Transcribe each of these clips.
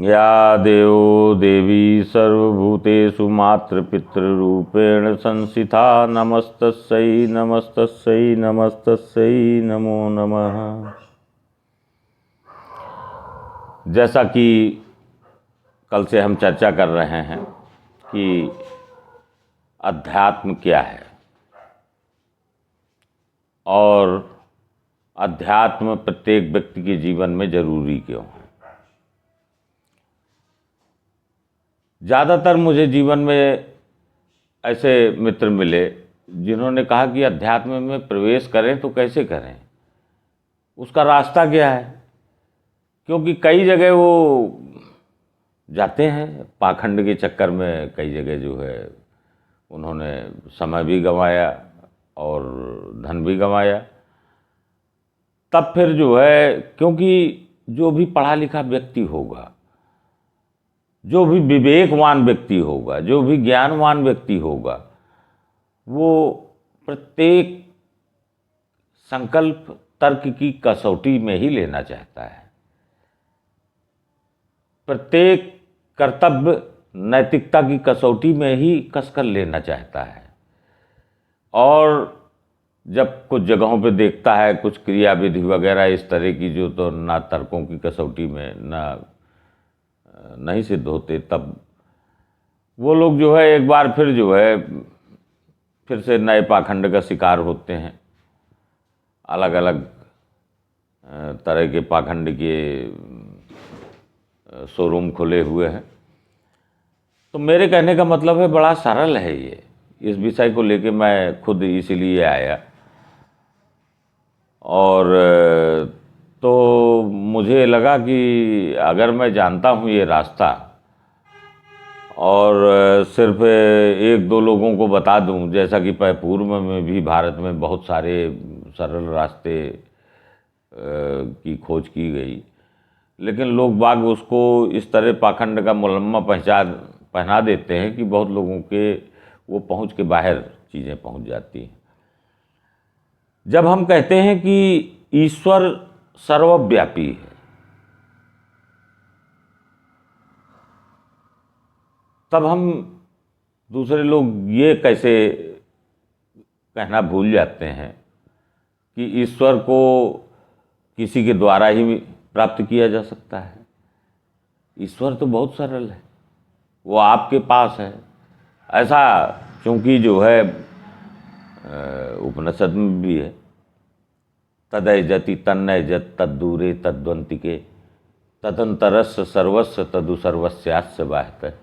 या देवो देवी सर्वभूतेषु मातृपितृरूपेण संस्थिता नमस्तस्यै नमस्तस्यै नमस्तस्यै नमो नमः। जैसा कि कल से हम चर्चा कर रहे हैं कि अध्यात्म क्या है और अध्यात्म प्रत्येक व्यक्ति के जीवन में जरूरी क्यों है। ज़्यादातर मुझे जीवन में ऐसे मित्र मिले जिन्होंने कहा कि अध्यात्म में प्रवेश करें तो कैसे करें, उसका रास्ता क्या है। क्योंकि कई जगह वो जाते हैं पाखंड के चक्कर में, कई जगह जो है उन्होंने समय भी गंवाया और धन भी गंवाया। तब फिर जो है, क्योंकि जो भी पढ़ा लिखा व्यक्ति होगा, जो भी विवेकवान व्यक्ति होगा, जो भी ज्ञानवान व्यक्ति होगा, वो प्रत्येक संकल्प तर्क की कसौटी में ही लेना चाहता है। प्रत्येक कर्तव्य नैतिकता की कसौटी में ही कसकर लेना चाहता है। और जब कुछ जगहों पे देखता है कुछ क्रिया विधि वगैरह इस तरह की जो तो ना तर्कों की कसौटी में ना नहीं सिद्ध होते, तब वो लोग जो है एक बार फिर जो है फिर से नए पाखंड का शिकार होते हैं। अलग अलग तरह के पाखंड के शोरूम खुले हुए हैं। तो मेरे कहने का मतलब है बड़ा सरल है ये। इस विषय को लेके मैं खुद इसीलिए आया और तो मुझे लगा कि अगर मैं जानता हूँ ये रास्ता और सिर्फ एक दो लोगों को बता दूँ, जैसा कि पूर्व में भी भारत में बहुत सारे सरल रास्ते की खोज की गई, लेकिन लोग बाग उसको इस तरह पाखंड का मुलम्मा पहना देते हैं कि बहुत लोगों के वो पहुँच के बाहर चीज़ें पहुँच जाती हैं। जब हम कहते हैं कि ईश्वर सर्वव्यापी है, तब हम दूसरे लोग ये कैसे कहना भूल जाते हैं कि ईश्वर को किसी के द्वारा ही प्राप्त किया जा सकता है। ईश्वर तो बहुत सरल है, वो आपके पास है। ऐसा चूँकि जो है उपनिषद में भी है, तदैजति तन्नैजत तद्दूरे तद्वंतिके तदंतरस्य सर्वस्व तदु सर्वस्यास्य बाह्यतः।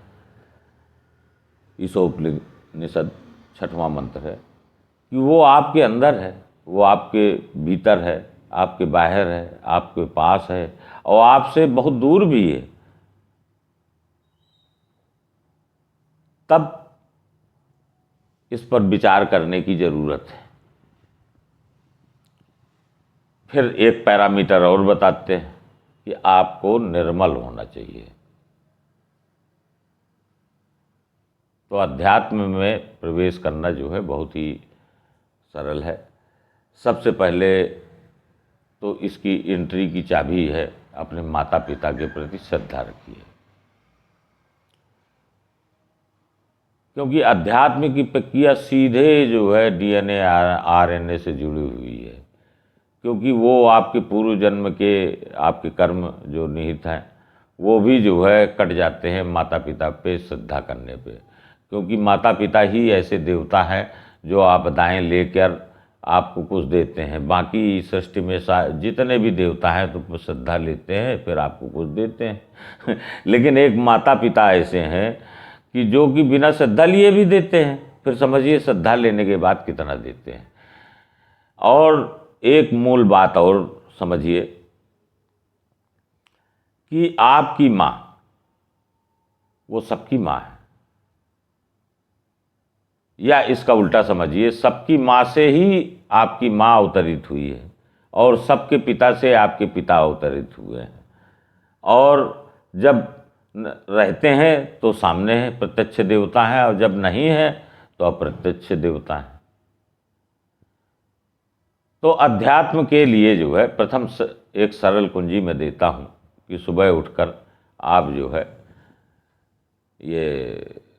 ईशोपनिषद 6वां मंत्र है कि वो आपके अंदर है, वो आपके भीतर है, आपके बाहर है, आपके पास है और आपसे बहुत दूर भी है। तब इस पर विचार करने की जरूरत है। फिर एक पैरामीटर और बताते हैं कि आपको निर्मल होना चाहिए। तो अध्यात्म में प्रवेश करना जो है बहुत ही सरल है। सबसे पहले तो इसकी एंट्री की चाबी है अपने माता पिता के प्रति श्रद्धा रखिए। क्योंकि अध्यात्म की प्रक्रिया सीधे जो है DNA RNA से जुड़ी हुई है। क्योंकि वो आपके पूर्व जन्म के आपके कर्म जो निहित हैं वो भी जो है कट जाते हैं माता पिता पे श्रद्धा करने पे। क्योंकि माता पिता ही ऐसे देवता हैं जो आपदाएं लेकर आपको कुछ देते हैं। बाकी सृष्टि में जितने भी देवता हैं तो श्रद्धा लेते हैं फिर आपको कुछ देते हैं लेकिन एक माता पिता ऐसे हैं कि जो कि बिना श्रद्धा लिए भी देते हैं, फिर समझिए श्रद्धा लेने के बाद कितना देते हैं। और एक मूल बात और समझिए कि आपकी माँ वो सबकी माँ है, या इसका उल्टा समझिए सबकी माँ से ही आपकी माँ अवतरित हुई है और सबके पिता से आपके पिता अवतरित हुए हैं। और जब रहते हैं तो सामने है प्रत्यक्ष देवता है और जब नहीं है तो अप्रत्यक्ष देवता है। तो अध्यात्म के लिए जो है प्रथम एक सरल कुंजी मैं देता हूँ कि सुबह उठकर आप जो है ये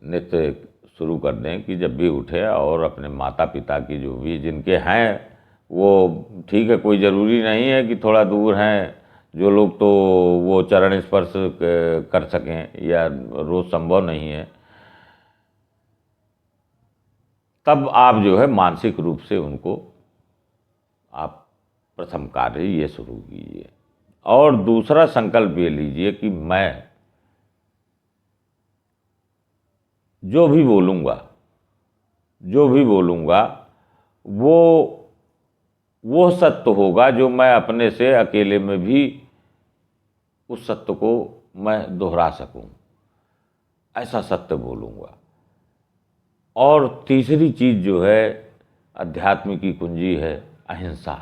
नित्य शुरू कर दें कि जब भी उठे और अपने माता पिता की जो भी जिनके हैं वो ठीक है, कोई ज़रूरी नहीं है कि थोड़ा दूर हैं जो लोग, तो वो चरण स्पर्श कर सकें या रोज़ संभव नहीं है, तब आप जो है मानसिक रूप से उनको आप प्रथम कार्य ये शुरू कीजिए। और दूसरा संकल्प ये लीजिए कि मैं जो भी बोलूँगा वो सत्य होगा जो मैं अपने से अकेले में भी उस सत्य को मैं दोहरा सकूं, ऐसा सत्य बोलूँगा। और तीसरी चीज़ जो है अध्यात्म की कुंजी है अहिंसा।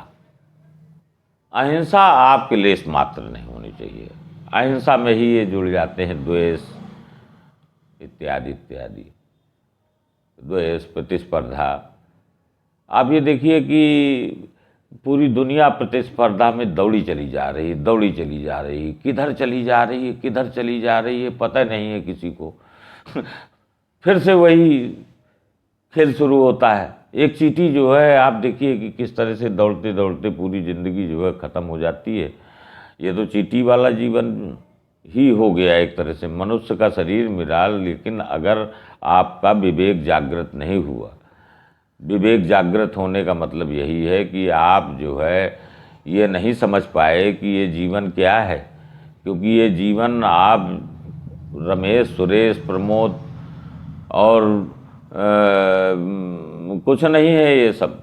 अहिंसा आपके लेस मात्र नहीं होनी चाहिए। अहिंसा में ही ये जुड़ जाते हैं द्वेष इत्यादि इत्यादि, द्वेष, प्रतिस्पर्धा। आप ये देखिए कि पूरी दुनिया प्रतिस्पर्धा में दौड़ी चली जा रही, किधर चली जा रही है पता नहीं है किसी को। फिर से वही खेल शुरू होता है। एक चींटी जो है आप देखिए कि किस तरह से दौड़ते दौड़ते पूरी ज़िंदगी जो है ख़त्म हो जाती है। ये तो चींटी वाला जीवन ही हो गया एक तरह से। मनुष्य का शरीर मिला, लेकिन अगर आपका विवेक जागृत नहीं हुआ, विवेक जागृत होने का मतलब यही है कि आप जो है ये नहीं समझ पाए कि ये जीवन क्या है, क्योंकि ये जीवन आप रमेश, सुरेश, प्रमोद और कुछ नहीं है। ये सब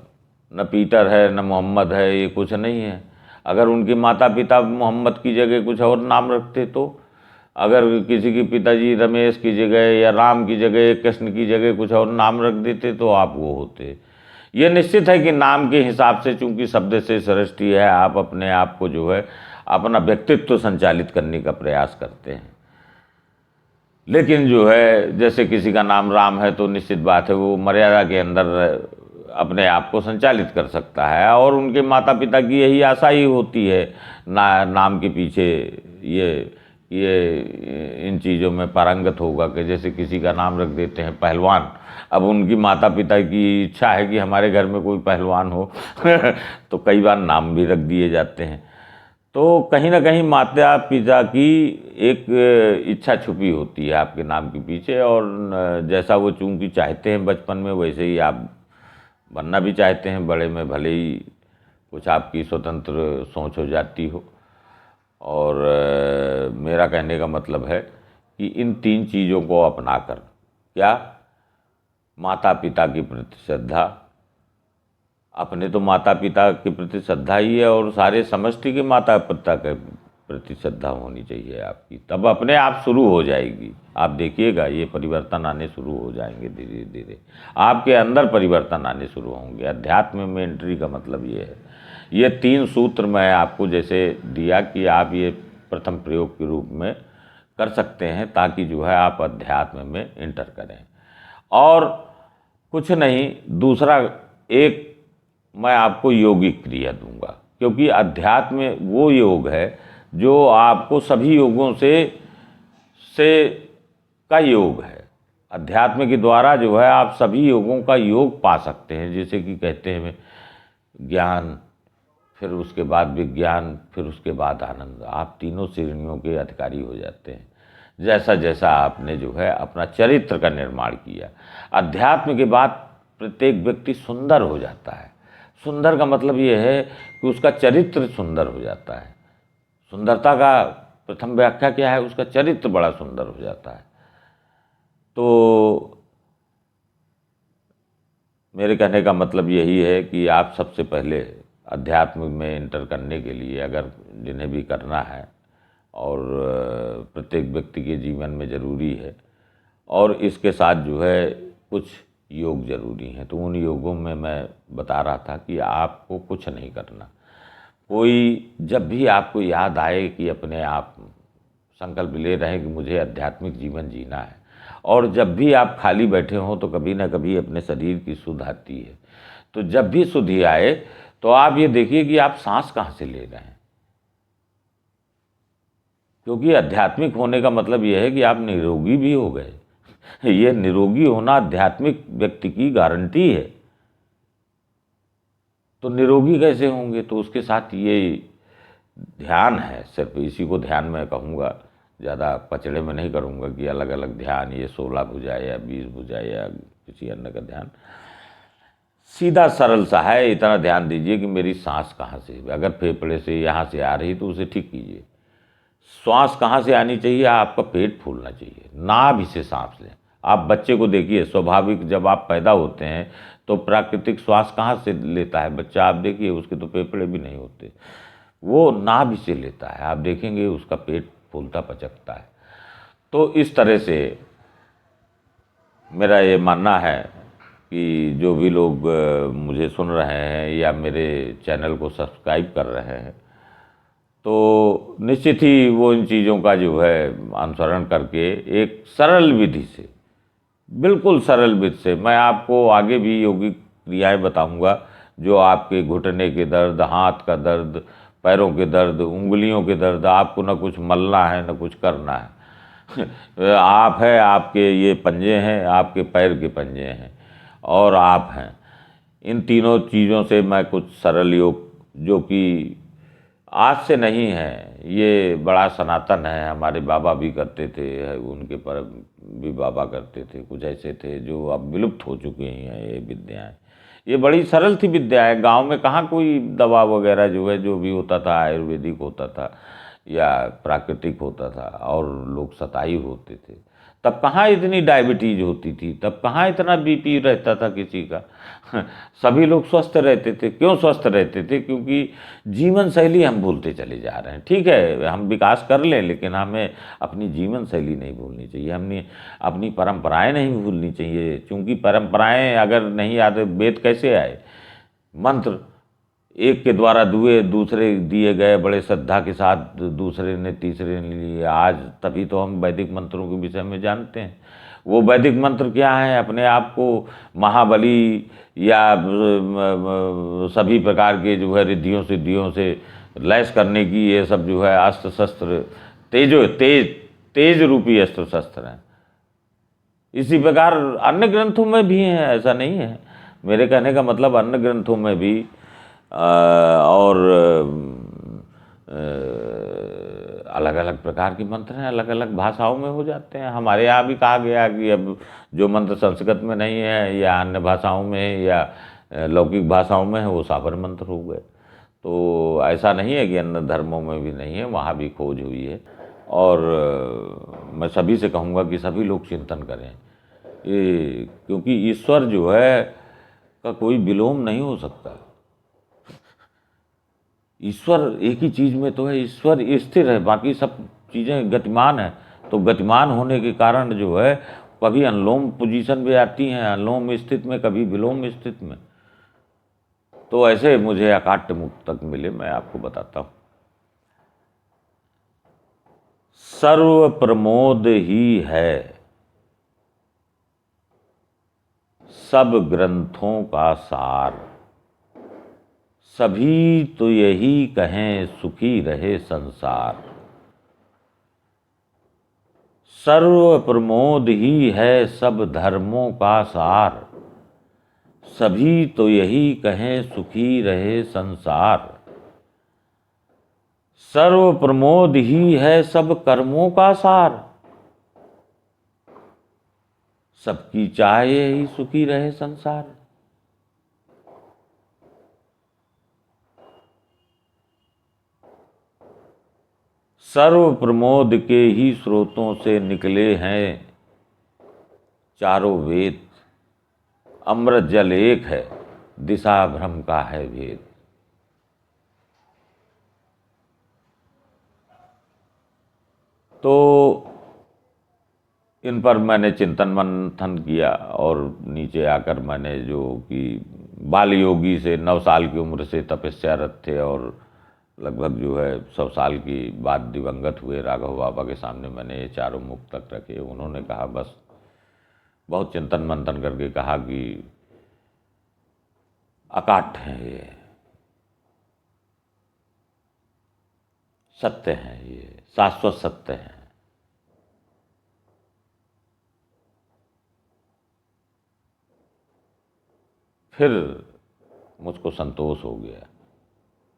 न पीटर है न मोहम्मद है, ये कुछ नहीं है। अगर उनके माता पिता मोहम्मद की जगह कुछ और नाम रखते, तो अगर किसी के पिताजी रमेश की जगह या राम की जगह, कृष्ण की जगह कुछ और नाम रख देते, तो आप वो होते। ये निश्चित है कि नाम के हिसाब से, चूंकि शब्द से सृष्टि है, आप अपने आप को जो है अपना व्यक्तित्व संचालित करने का प्रयास करते हैं। लेकिन जो है जैसे किसी का नाम राम है तो निश्चित बात है वो मर्यादा के अंदर अपने आप को संचालित कर सकता है, और उनके माता पिता की यही आशा ही होती है नाम के पीछे ये इन चीज़ों में पारंगत होगा। कि जैसे किसी का नाम रख देते हैं पहलवान, अब उनकी माता पिता की इच्छा है कि हमारे घर में कोई पहलवान हो तो कई बार नाम भी रख दिए जाते हैं। तो कहीं ना कहीं माता पिता की एक इच्छा छुपी होती है आपके नाम के पीछे, और जैसा वो चूंकि चाहते हैं बचपन में, वैसे ही आप बनना भी चाहते हैं बड़े में, भले ही कुछ आपकी स्वतंत्र सोच हो जाती हो। और मेरा कहने का मतलब है कि इन 3 चीज़ों को अपनाकर, क्या, माता पिता के प्रति श्रद्धा, अपने तो माता पिता के प्रति श्रद्धा ही है, और सारे समष्टि के माता पिता के प्रति श्रद्धा होनी चाहिए आपकी, तब अपने आप शुरू हो जाएगी। आप देखिएगा ये परिवर्तन आने शुरू हो जाएंगे, धीरे धीरे आपके अंदर परिवर्तन आने शुरू होंगे। अध्यात्म में एंट्री का मतलब ये है। ये 3 सूत्र मैं आपको जैसे दिया कि आप ये प्रथम प्रयोग के रूप में कर सकते हैं, ताकि जो है आप अध्यात्म में एंटर करें। और कुछ नहीं, दूसरा एक मैं आपको योगिक क्रिया दूंगा, क्योंकि अध्यात्म वो योग है जो आपको सभी योगों से का योग है। अध्यात्म के द्वारा जो है आप सभी योगों का योग पा सकते हैं। जैसे कि कहते हैं ज्ञान, फिर उसके बाद विज्ञान, फिर उसके बाद आनंद। आप तीनों श्रेणियों के अधिकारी हो जाते हैं जैसा जैसा आपने जो है अपना चरित्र का निर्माण किया। अध्यात्म के बाद प्रत्येक व्यक्ति सुंदर हो जाता है। सुंदर का मतलब ये है कि उसका चरित्र सुंदर हो जाता है। सुंदरता का प्रथम व्याख्या क्या है? उसका चरित्र बड़ा सुंदर हो जाता है। तो मेरे कहने का मतलब यही है कि आप सबसे पहले अध्यात्म में एंटर करने के लिए, अगर जिन्हें भी करना है, और प्रत्येक व्यक्ति के जीवन में ज़रूरी है, और इसके साथ जो है कुछ योग ज़रूरी हैं, तो उन योगों में मैं बता रहा था कि आपको कुछ नहीं करना। कोई जब भी आपको याद आए कि अपने आप संकल्प ले रहे हैं कि मुझे आध्यात्मिक जीवन जीना है, और जब भी आप खाली बैठे हों तो कभी ना कभी अपने शरीर की सुध आती है। तो जब भी सुधि आए तो आप ये देखिए कि आप सांस कहाँ से ले रहे हैं। क्योंकि आध्यात्मिक होने का मतलब यह है कि आप निरोगी भी हो गए। ये निरोगी होना आध्यात्मिक व्यक्ति की गारंटी है। तो निरोगी कैसे होंगे? तो उसके साथ ये ध्यान है, सिर्फ इसी को ध्यान में कहूँगा, ज़्यादा पचड़े में नहीं करूँगा कि अलग अलग ध्यान, ये 16 भुजा या 20 भुजा या किसी अन्य का ध्यान। सीधा सरल सा है, इतना ध्यान दीजिए कि मेरी सांस कहाँ से, अगर फेफड़े से यहाँ से आ रही तो उसे ठीक कीजिए। श्वास कहाँ से आनी चाहिए? आपका पेट फूलना चाहिए, नाभि से सांस लें। आप बच्चे को देखिए, स्वाभाविक जब आप पैदा होते हैं तो प्राकृतिक श्वास कहाँ से लेता है बच्चा? आप देखिए, उसके तो फेफड़े भी नहीं होते, वो नाभि से लेता है। आप देखेंगे उसका पेट फूलता पचकता है। तो इस तरह से मेरा ये मानना है कि जो भी लोग मुझे सुन रहे हैं या मेरे चैनल को सब्सक्राइब कर रहे हैं, तो निश्चित ही वो इन चीज़ों का जो है अनुसरण करके एक सरल विधि से, बिल्कुल सरल विधि से, मैं आपको आगे भी योगिक क्रियाएं बताऊंगा जो आपके घुटने के दर्द, हाथ का दर्द, पैरों के दर्द, उंगलियों के दर्द, आपको ना कुछ मलना है ना कुछ करना है। आप है, आपके ये पंजे हैं, आपके पैर के पंजे हैं और आप हैं। इन तीनों चीज़ों से मैं कुछ सरल योग, जो कि आज से नहीं है, ये बड़ा सनातन है, हमारे बाबा भी करते थे, उनके पर भी बाबा करते थे, कुछ ऐसे थे जो अब विलुप्त हो चुके हैं ये विद्याएं। ये बड़ी सरल थी विद्या है। गांव में कहाँ कोई दवा वगैरह जो है, जो भी होता था आयुर्वेदिक होता था या प्राकृतिक होता था, और लोग शतायु होते थे। तब कहाँ इतनी डायबिटीज होती थी, तब कहाँ इतना बीपी रहता था किसी का। सभी लोग स्वस्थ रहते थे। क्यों स्वस्थ रहते थे? क्योंकि जीवन शैली हम भूलते चले जा रहे हैं। ठीक है, हम विकास कर लें, लेकिन हमें अपनी जीवन शैली नहीं भूलनी चाहिए, हमने अपनी परंपराएं नहीं भूलनी चाहिए। क्योंकि परंपराएं अगर नहीं याद, वेद कैसे आए? मंत्र एक के द्वारा दुए दूसरे दिए गए, बड़े श्रद्धा के साथ दूसरे ने तीसरे ने लिए। आज तभी तो हम वैदिक मंत्रों के विषय में जानते हैं। वो वैदिक मंत्र क्या है? अपने आप को महाबली या सभी प्रकार के जो है रिद्धियों सिद्धियों से लैस करने की, ये सब जो है अस्त्र शस्त्र, तेज रूपी अस्त्र शस्त्र हैं। इसी प्रकार अन्य ग्रंथों में भी हैं, ऐसा नहीं है। मेरे कहने का मतलब अन्य ग्रंथों में भी और अलग अलग प्रकार के मंत्र हैं, अलग अलग भाषाओं में हो जाते हैं। हमारे यहाँ भी कहा गया कि अब जो मंत्र संस्कृत में नहीं है या अन्य भाषाओं में है या लौकिक भाषाओं में है, वो साबर मंत्र हो गए। तो ऐसा नहीं है कि अन्य धर्मों में भी नहीं है, वहाँ भी खोज हुई है। और मैं सभी से कहूँगा कि सभी लोग चिंतन करें, ये क्योंकि ईश्वर जो है का कोई विलोम नहीं हो सकता। ईश्वर एक ही चीज़ में तो है, ईश्वर स्थिर है, बाकी सब चीज़ें गतिमान है। तो गतिमान होने के कारण जो है कभी अनुलोम पोजीशन में आती हैं, अनुलोम स्थित में, कभी विलोम स्थित में। तो ऐसे मुझे अकाट्य मुक्तक मिले, मैं आपको बताता हूँ। सर्व प्रमोद ही है सब ग्रंथों का सार, सभी तो यही कहें सुखी रहे संसार। सर्व प्रमोद ही है सब धर्मों का सार, सभी तो यही कहें सुखी रहे संसार। सर्व प्रमोद ही है सब कर्मों का सार, सबकी चाहे ही सुखी रहे संसार। सर्व प्रमोद के ही स्रोतों से निकले हैं चारों वेद, अमृत जल एक है दिशा भ्रम का है भेद। तो इन पर मैंने चिंतन मंथन किया और नीचे आकर मैंने जो कि बाल योगी से 9 साल की उम्र से तपस्यारत थे और लगभग जो है 100 साल की बाद दिवंगत हुए राघव बाबा के सामने मैंने ये चारों मुक्तक रखे। उन्होंने कहा, बस बहुत चिंतन मंथन करके कहा कि अकाट्य हैं ये, सत्य हैं, ये शाश्वत सत्य हैं। फिर मुझको संतोष हो गया,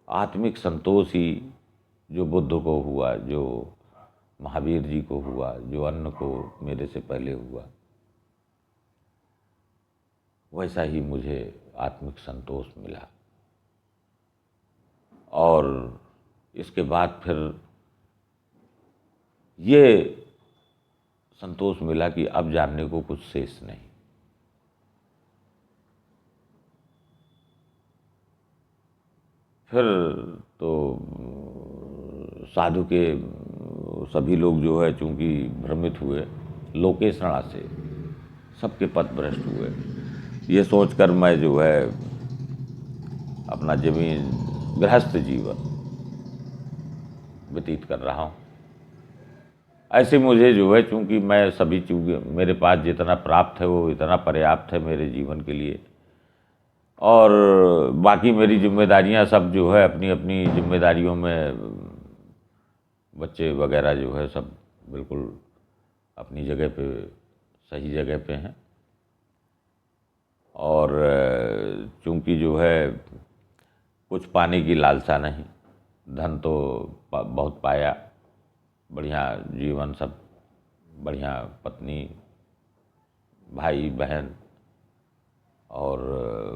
आत्मिक संतोष ही जो बुद्ध को हुआ, जो महावीर जी को हुआ, जो अन्न को मेरे से पहले हुआ, वैसा ही मुझे आत्मिक संतोष मिला। और इसके बाद फिर ये संतोष मिला कि अब जानने को कुछ शेष नहीं। फिर तो साधु के सभी लोग जो है चूंकि भ्रमित हुए लोकेशणा से, सबके पथ भ्रष्ट हुए। ये सोचकर मैं जो है अपना जमीन गृहस्थ जीवन व्यतीत कर रहा हूँ। ऐसे मुझे जो है चूंकि मैं सभी चीज़ें, मेरे पास जितना प्राप्त है वो इतना पर्याप्त है मेरे जीवन के लिए, और बाकी मेरी जिम्मेदारियां सब जो है अपनी अपनी जिम्मेदारियों में, बच्चे वगैरह जो है सब बिल्कुल अपनी जगह पे, सही जगह पे हैं। और चूंकि जो है कुछ पाने की लालसा नहीं, धन तो बहुत पाया, बढ़िया जीवन, सब बढ़िया, पत्नी, भाई बहन, और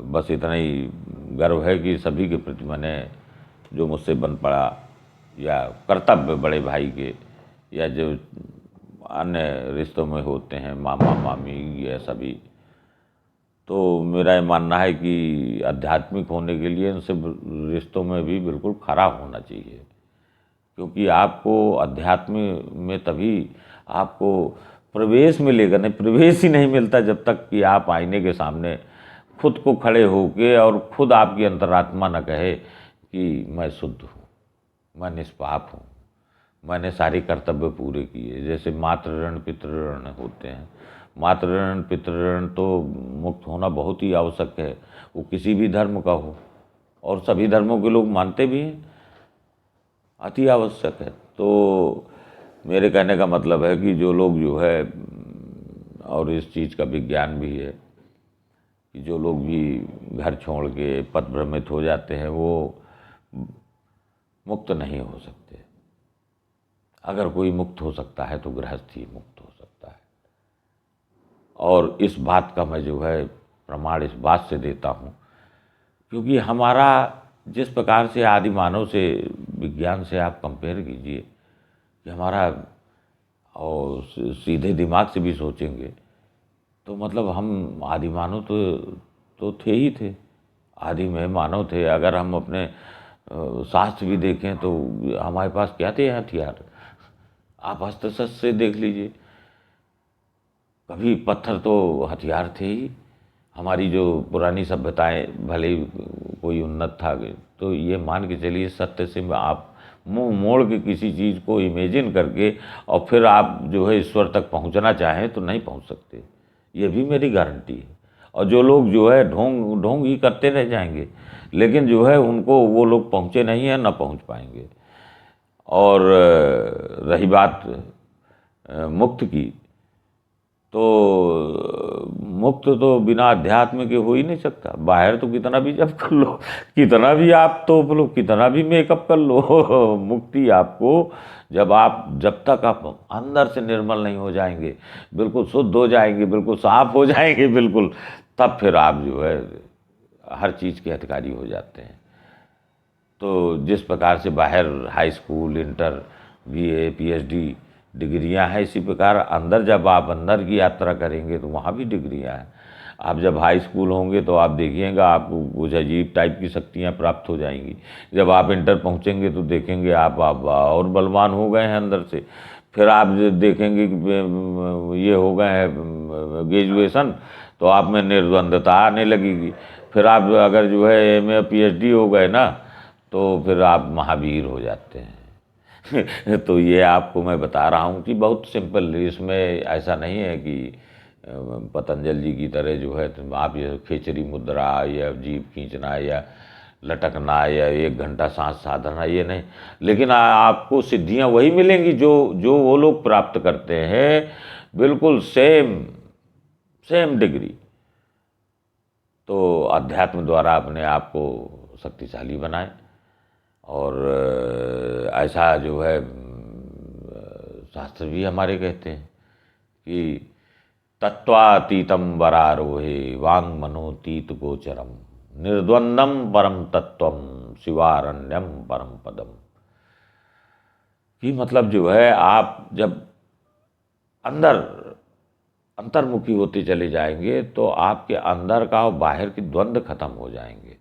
बस इतना ही गर्व है कि सभी के प्रति मैंने जो मुझसे बन पड़ा, या कर्तव्य बड़े भाई के, या जो अन्य रिश्तों में होते हैं, मामा मामी, ये सभी, तो मेरा ये मानना है कि आध्यात्मिक होने के लिए उनसे रिश्तों में भी बिल्कुल खरा होना चाहिए। क्योंकि आपको अध्यात्म में तभी आपको प्रवेश मिलेगा, नहीं प्रवेश ही नहीं मिलता जब तक कि आप आईने के सामने खुद को खड़े होके और खुद आपकी अंतरात्मा न कहे कि मैं शुद्ध हूँ, मैं निष्पाप हूँ, मैंने सारे कर्तव्य पूरे किए। जैसे मातृ ऋण पितृ ऋण होते हैं, मातृ ऋण पितृ ऋण तो मुक्त होना बहुत ही आवश्यक है, वो किसी भी धर्म का हो, और सभी धर्मों के लोग मानते भी हैं, अति आवश्यक है। तो मेरे कहने का मतलब है कि जो लोग जो है, और इस चीज़ का विज्ञान भी है कि जो लोग भी घर छोड़ के पथभ्रमित हो जाते हैं वो मुक्त नहीं हो सकते। अगर कोई मुक्त हो सकता है तो गृहस्थ ही मुक्त हो सकता है। और इस बात का मैं जो है प्रमाण इस बात से देता हूँ क्योंकि हमारा जिस प्रकार से आदि मानव से, विज्ञान से आप कंपेयर कीजिए कि हमारा, और सीधे दिमाग से भी सोचेंगे तो मतलब हम आदि मानव तो थे ही थे, आदि में मानव थे। अगर हम अपने शास्त्र भी देखें तो हमारे पास क्या थे हथियार, आप अस्त्र शस्त्र से देख लीजिए, कभी पत्थर तो हथियार थे ही। हमारी जो पुरानी सभ्यताएं, भले ही कोई उन्नत था, तो ये मान के चलिए सत्य से आप मुंह मोड़ के किसी चीज़ को इमेजिन करके और फिर आप जो है ईश्वर तक पहुंचना चाहें तो नहीं पहुंच सकते, ये भी मेरी गारंटी है। और जो लोग जो है ढोंग ढोंग ही करते रह जाएंगे, लेकिन जो है उनको वो लोग पहुँचे नहीं हैं, ना पहुँच पाएंगे। और रही बात मुक्त की, तो मुक्त तो बिना अध्यात्म के हो ही नहीं सकता। बाहर तो कितना भी जप कर लो, कितना भी आप तोप लो, कितना भी मेकअप कर लो, मुक्ति आपको जब तक आप अंदर से निर्मल नहीं हो जाएंगे, बिल्कुल शुद्ध हो जाएंगे, बिल्कुल साफ हो जाएंगे बिल्कुल, तब फिर आप जो है हर चीज़ के अधिकारी हो जाते हैं। तो जिस प्रकार से बाहर high school, inter, BA, PhD डिग्रियां हैं, इसी प्रकार अंदर जब आप अंदर की यात्रा करेंगे तो वहाँ भी डिग्रियां हैं। आप जब हाई स्कूल होंगे तो आप देखिएगा आपको कुछ अजीब टाइप की शक्तियाँ प्राप्त हो जाएंगी। जब आप इंटर पहुँचेंगे तो देखेंगे आप और बलवान हो गए हैं अंदर से। फिर आप देखेंगे कि ये हो गए हैं ग्रेजुएशन, तो आप में निर्द्वंदता आने लगेगी। फिर आप अगर जो है एमए पीएचडी हो गए ना, तो फिर आप महावीर हो जाते हैं। तो ये आपको मैं बता रहा हूँ कि बहुत सिंपल, इसमें ऐसा नहीं है कि पतंजलि जी की तरह जो है आप ये खेचरी मुद्रा या जीभ खींचना या लटकना या 1 घंटा सांस साधना, ये नहीं। लेकिन आपको सिद्धियां वही मिलेंगी जो जो वो लोग प्राप्त करते हैं, बिल्कुल सेम सेम डिग्री। तो अध्यात्म द्वारा अपने आप को शक्तिशाली बनाएं। और ऐसा जो है शास्त्र भी हमारे कहते हैं कि तत्वातीतम वरारोहे वांग मनोतीत गोचरम निर्द्वंदम परम तत्वम शिवारण्यम परम पदम। कि मतलब जो है आप जब अंदर अंतर्मुखी होते चले जाएंगे तो आपके अंदर का और बाहर की द्वंद्व खत्म हो जाएंगे।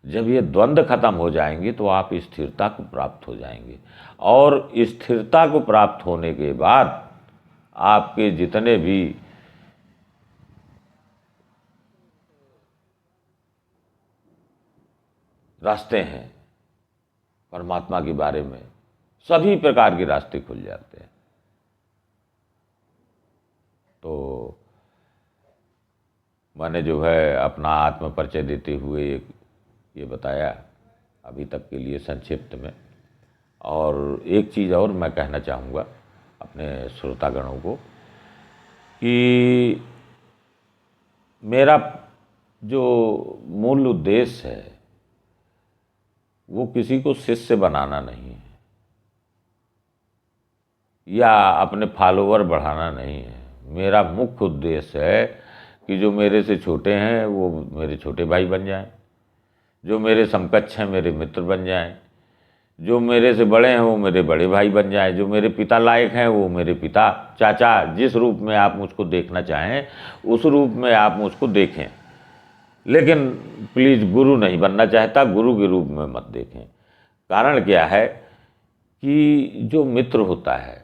जब ये द्वंद्व खत्म हो जाएंगे तो आप स्थिरता को प्राप्त हो जाएंगे, और स्थिरता को प्राप्त होने के बाद आपके जितने भी रास्ते हैं परमात्मा के बारे में, सभी प्रकार के रास्ते खुल जाते हैं। तो मैंने जो है अपना आत्म परिचय देते हुए ये बताया अभी तक के लिए संक्षिप्त में। और एक चीज़ और मैं कहना चाहूँगा अपने श्रोतागणों को कि मेरा जो मूल उद्देश्य है वो किसी को शिष्य बनाना नहीं है या अपने फॉलोवर बढ़ाना नहीं है। मेरा मुख्य उद्देश्य है कि जो मेरे से छोटे हैं वो मेरे छोटे भाई बन जाएं, जो मेरे समकक्ष हैं मेरे मित्र बन जाएं, जो मेरे से बड़े हैं वो मेरे बड़े भाई बन जाएं, जो मेरे पिता लायक हैं वो मेरे पिता, चाचा, जिस रूप में आप मुझको देखना चाहें उस रूप में आप मुझको देखें। लेकिन प्लीज़ गुरु नहीं बनना चाहता, गुरु के रूप में मत देखें। कारण क्या है कि जो मित्र होता है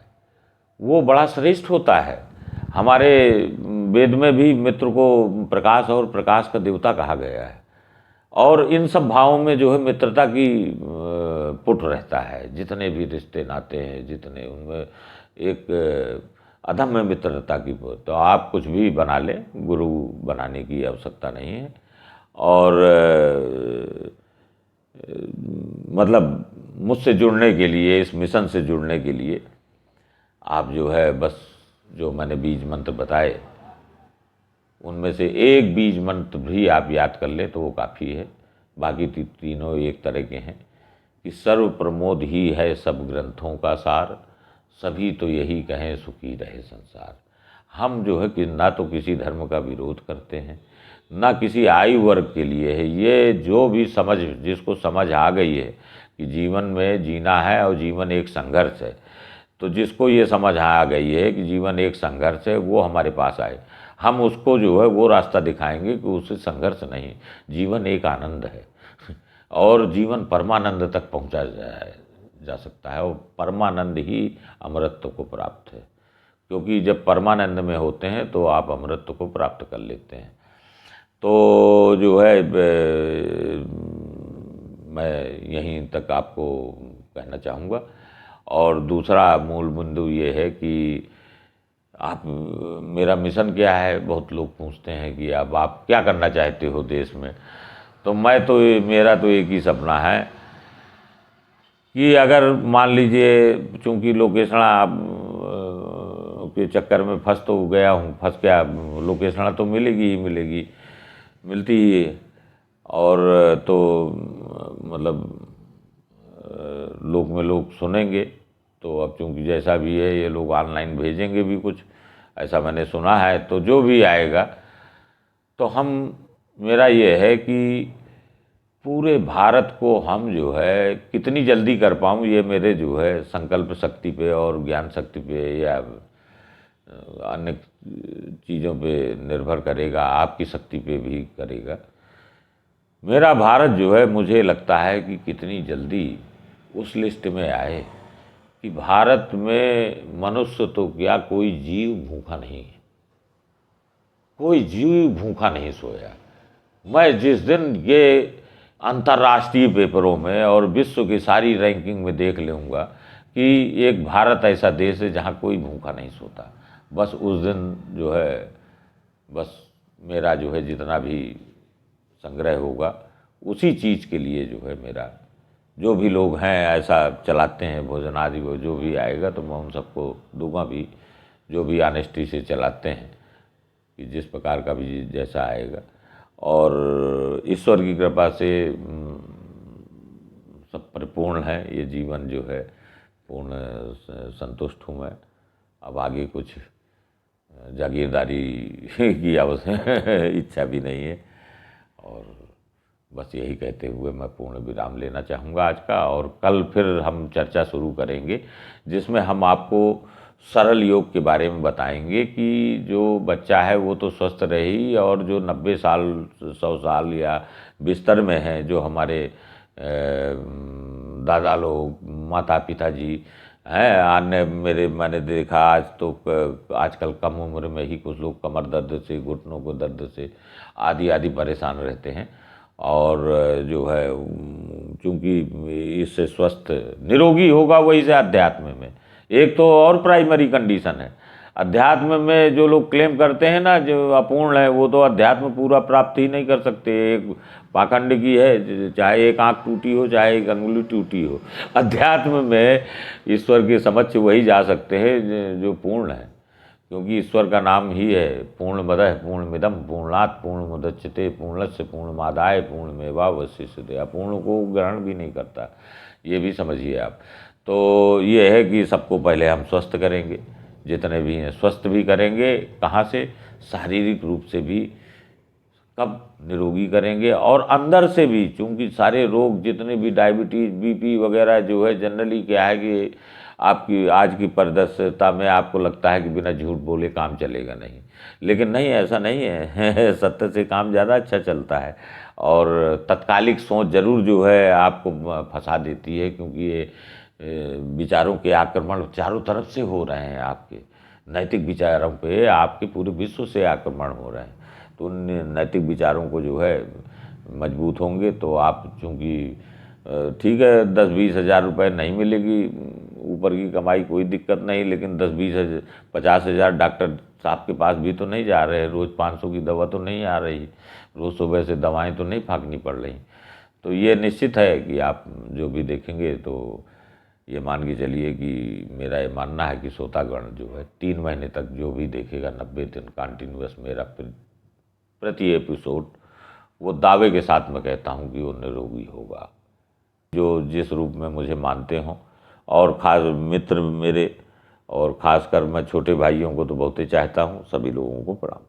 वो बड़ा श्रेष्ठ होता है। हमारे वेद में भी मित्र को प्रकाश और प्रकाश का देवता कहा गया है। और इन सब भावों में जो है मित्रता की पुट रहता है। जितने भी रिश्ते नाते हैं जितने, उनमें एक अधम्य मित्रता की पुट। तो आप कुछ भी बना लें, गुरु बनाने की आवश्यकता नहीं है। और मतलब मुझसे जुड़ने के लिए, इस मिशन से जुड़ने के लिए आप जो है बस जो मैंने बीज मंत्र बताए उनमें से एक बीज मंत्र भी आप याद कर लें तो वो काफ़ी है। बाकी तीनों एक तरह के हैं कि सर्व प्रमोद ही है सब ग्रंथों का सार, सभी तो यही कहें सुखी रहे संसार। हम जो है कि ना तो किसी धर्म का विरोध करते हैं ना किसी आयु वर्ग के लिए है। ये जो भी जिसको समझ आ गई है कि जीवन में जीना है और जीवन एक संघर्ष है, तो जिसको ये समझ आ गई है कि जीवन एक संघर्ष है वो हमारे पास आए। हम उसको जो है वो रास्ता दिखाएंगे कि उससे संघर्ष नहीं, जीवन एक आनंद है और जीवन परमानंद तक पहुंचा जा सकता है। और परमानंद ही अमरत्व को प्राप्त है, क्योंकि जब परमानंद में होते हैं तो आप अमरत्व को प्राप्त कर लेते हैं। तो जो है मैं यहीं तक आपको कहना चाहूँगा। और दूसरा मूल बिंदु ये है कि आप, मेरा मिशन क्या है, बहुत लोग पूछते हैं कि अब आप क्या करना चाहते हो देश में। तो मेरा तो एक ही सपना है कि अगर मान लीजिए, चूँकि लोकेशना आप के चक्कर में फंस तो गया हूँ, फंस क्या, लोकेशना तो मिलेगी ही मिलेगी, मिलती ही है। और तो मतलब लोग सुनेंगे तो अब चूँकि जैसा भी है ये लोग ऑनलाइन भेजेंगे भी कुछ, ऐसा मैंने सुना है। तो जो भी आएगा तो मेरा ये है कि पूरे भारत को हम जो है कितनी जल्दी कर पाऊँ, ये मेरे जो है संकल्प शक्ति पे और ज्ञान शक्ति पे या अन्य चीज़ों पे निर्भर करेगा, आपकी शक्ति पे भी करेगा। मेरा भारत जो है मुझे लगता है कि कितनी जल्दी उस लिस्ट में आए कि भारत में मनुष्य तो क्या, कोई जीव भूखा नहीं है, कोई जीव भूखा नहीं सोया। मैं जिस दिन ये अंतर्राष्ट्रीय पेपरों में और विश्व की सारी रैंकिंग में देख लूँगा कि एक भारत ऐसा देश है जहाँ कोई भूखा नहीं सोता, बस उस दिन जो है बस मेरा जो है जितना भी संग्रह होगा उसी चीज़ के लिए जो है मेरा, जो भी लोग हैं ऐसा चलाते हैं भोजन आदि, वो जो भी आएगा तो मैं उन सबको दूंगा भी, जो भी ऑनेस्टी से चलाते हैं, कि जिस प्रकार का भी जैसा आएगा। और ईश्वर की कृपा से सब परिपूर्ण है ये जीवन जो है, पूर्ण संतुष्ट हूँ मैं। अब आगे कुछ जागीरदारी की इच्छा भी नहीं है। और बस यही कहते हुए मैं पूर्ण विराम लेना चाहूँगा आज का, और कल फिर हम चर्चा शुरू करेंगे जिसमें हम आपको सरल योग के बारे में बताएंगे कि जो बच्चा है वो तो स्वस्थ रहे ही, और जो 90 साल 100 साल या बिस्तर में हैं, जो हमारे दादा लोग, माता पिता जी हैं, अन्य मैंने देखा आज तो आजकल कम उम्र में ही कुछ लोग कमर दर्द से, घुटनों को दर्द से आदि आदि परेशान रहते हैं। और जो है चूँकि इससे स्वस्थ निरोगी होगा वही से अध्यात्म में, एक तो और प्राइमरी कंडीशन है। अध्यात्म में जो लोग क्लेम करते हैं ना, जो अपूर्ण है, वो तो अध्यात्म पूरा प्राप्त ही नहीं कर सकते। एक पाखंड की है, चाहे एक आँख टूटी हो, चाहे एक अंगुली टूटी हो, अध्यात्म में ईश्वर के समक्ष वही जा सकते हैं जो पूर्ण है। क्योंकि ईश्वर का नाम ही है पूर्णमदः पूर्णमिदं पूर्णात् पूर्णमुदच्यते पूर्णस्य पूर्णमादाय पूर्णमेवावशिष्यते। अपूर्ण को ग्रहण भी नहीं करता, ये भी समझिए आप। तो ये है कि सबको पहले हम स्वस्थ करेंगे, जितने भी हैं स्वस्थ भी करेंगे, कहाँ से, शारीरिक रूप से भी कब निरोगी करेंगे, और अंदर से भी। चूँकि सारे रोग जितने भी डायबिटीज़ बीपी वगैरह जो है, जनरली क्या है कि आपकी आज की परिदृश्यता में आपको लगता है कि बिना झूठ बोले काम चलेगा नहीं, लेकिन नहीं, ऐसा नहीं है सत्य से काम ज़्यादा अच्छा चलता है। और तत्कालिक सोच जरूर जो है आपको फंसा देती है, क्योंकि ये विचारों के आक्रमण चारों तरफ से हो रहे हैं, आपके नैतिक विचारों पे आपके पूरे विश्व से आक्रमण हो रहे हैं। तो उन नैतिक विचारों को जो है मजबूत होंगे तो आप, चूँकि ठीक है 10-20 हज़ार रुपये नहीं मिलेगी ऊपर की कमाई, कोई दिक्कत नहीं, लेकिन 10-20 50 हज़ार डॉक्टर साहब के पास भी तो नहीं जा रहे, रोज़ 500 की दवा तो नहीं आ रही, रोज़ सुबह से दवाएं तो नहीं फाँकनी पड़ रही। तो ये निश्चित है कि आप जो भी देखेंगे तो ये मान के चलिए कि मेरा ये मानना है कि श्रोतागण जो है 3 महीने तक जो भी देखेगा 90 दिन कंटिन्यूअस मेरा प्रति एपिसोड, वो दावे के साथ मैं कहता हूँ कि वो निरोगी होगा, जो जिस रूप में मुझे मानते हों। और ख़ास मित्र मेरे, और ख़ासकर मैं छोटे भाइयों को तो बहुत ही चाहता हूँ। सभी लोगों को प्रणाम।